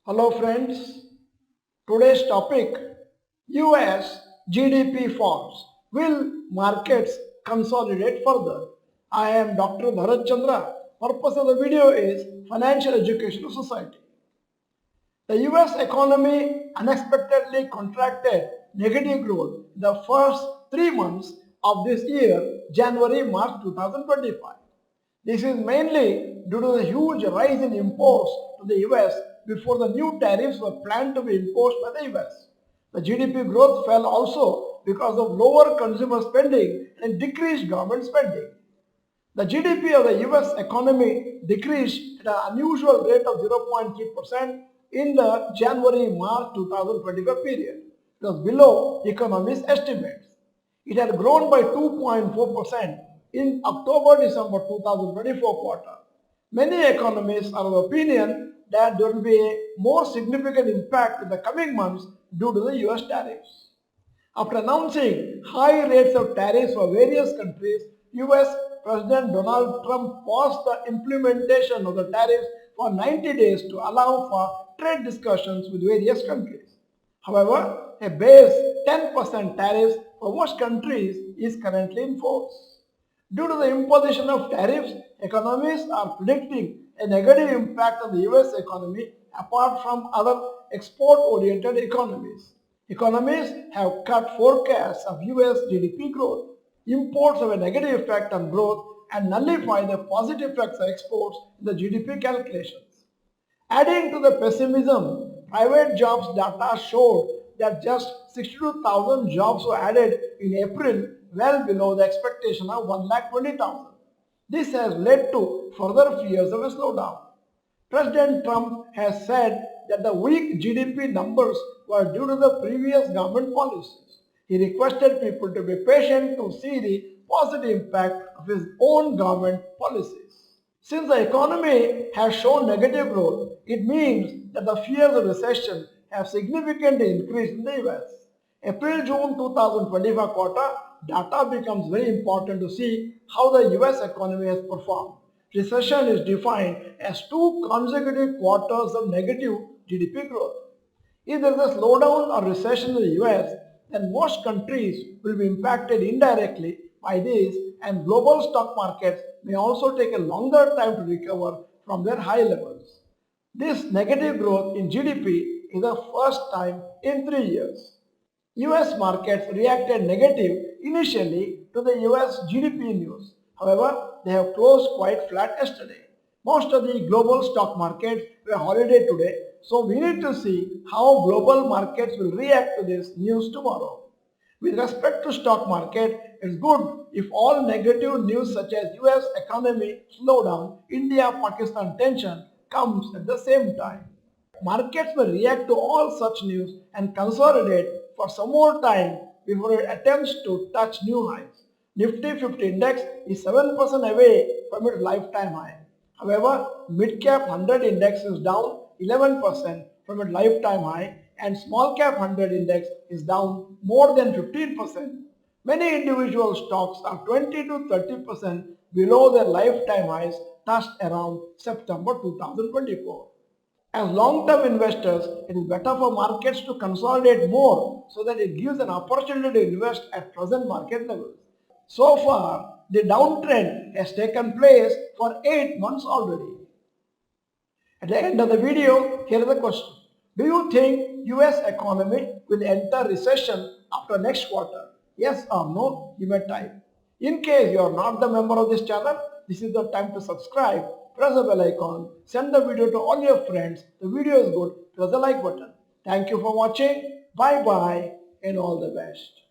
Hello friends, today's topic US GDP falls. Will markets consolidate further? I am Dr. Bharath Chandra. Purpose of the video is financial education of society. The US economy unexpectedly contracted negative growth the first 3 months of this year, January-March 2025. This is mainly due to the huge rise in imports to the US before the new tariffs were planned to be imposed by the US. The GDP growth fell also because of lower consumer spending and decreased government spending. The GDP of the US economy decreased at an unusual rate of 0.3% in the January-March 2025 period. It was below economists' estimates. It had grown by 2.4% in October-December 2024 quarter. Many economists are of the opinion that there will be a more significant impact in the coming months due to the US tariffs. After announcing high rates of tariffs for various countries, US President Donald Trump paused the implementation of the tariffs for 90 days to allow for trade discussions with various countries. However, a base 10% tariff for most countries is currently in force. Due to the imposition of tariffs, economists are predicting a negative impact on the US economy apart from other export-oriented economies. Economists have cut forecasts of US GDP growth. Imports have a negative effect on growth and nullify the positive effects of exports in the GDP calculations. Adding to the pessimism, private jobs data showed that just 62,000 jobs were added in April, well below the expectation of 120,000. This has led to further fears of a slowdown. President Trump has said that the weak GDP numbers were due to the previous government policies. He requested people to be patient to see the positive impact of his own government policies. Since the economy has shown negative growth, it means that the fears of recession have significantly increased in the US. April-June 2025 quarter data becomes very important to see how the US economy has performed. Recession is defined as 2 consecutive quarters of negative GDP growth. If there is a slowdown or recession in the US, then most countries will be impacted indirectly by this, and global stock markets may also take a longer time to recover from their high levels. This negative growth in GDP is the first time in 3 years. US markets reacted negative initially to the US GDP news. However, they have closed quite flat yesterday. Most of the global stock markets were holiday today, so we need to see how global markets will react to this news tomorrow. With respect to stock market, it's good if all negative news such as US economy slowdown, India-Pakistan tension comes at the same time. Markets will react to all such news and consolidate for some more time before it attempts to touch new highs. Nifty 50 index is 7% away from its lifetime high. However, mid-cap 100 index is down 11% from its lifetime high, and small cap 100 index is down more than 15%. Many individual stocks are 20 to 30% below their lifetime highs touched around September 2024. As long-term investors, it is better for markets to consolidate more so that it gives an opportunity to invest at present market levels. So far, the downtrend has taken place for 8 months already. At the end of the video, here is the question. Do you think US economy will enter recession after next quarter? Yes or no, you may type. In case you are not the member of this channel, this is the time to subscribe, press the bell icon, send the video to all your friends. The video is good, press the like button. Thank you for watching. Bye bye and all the best.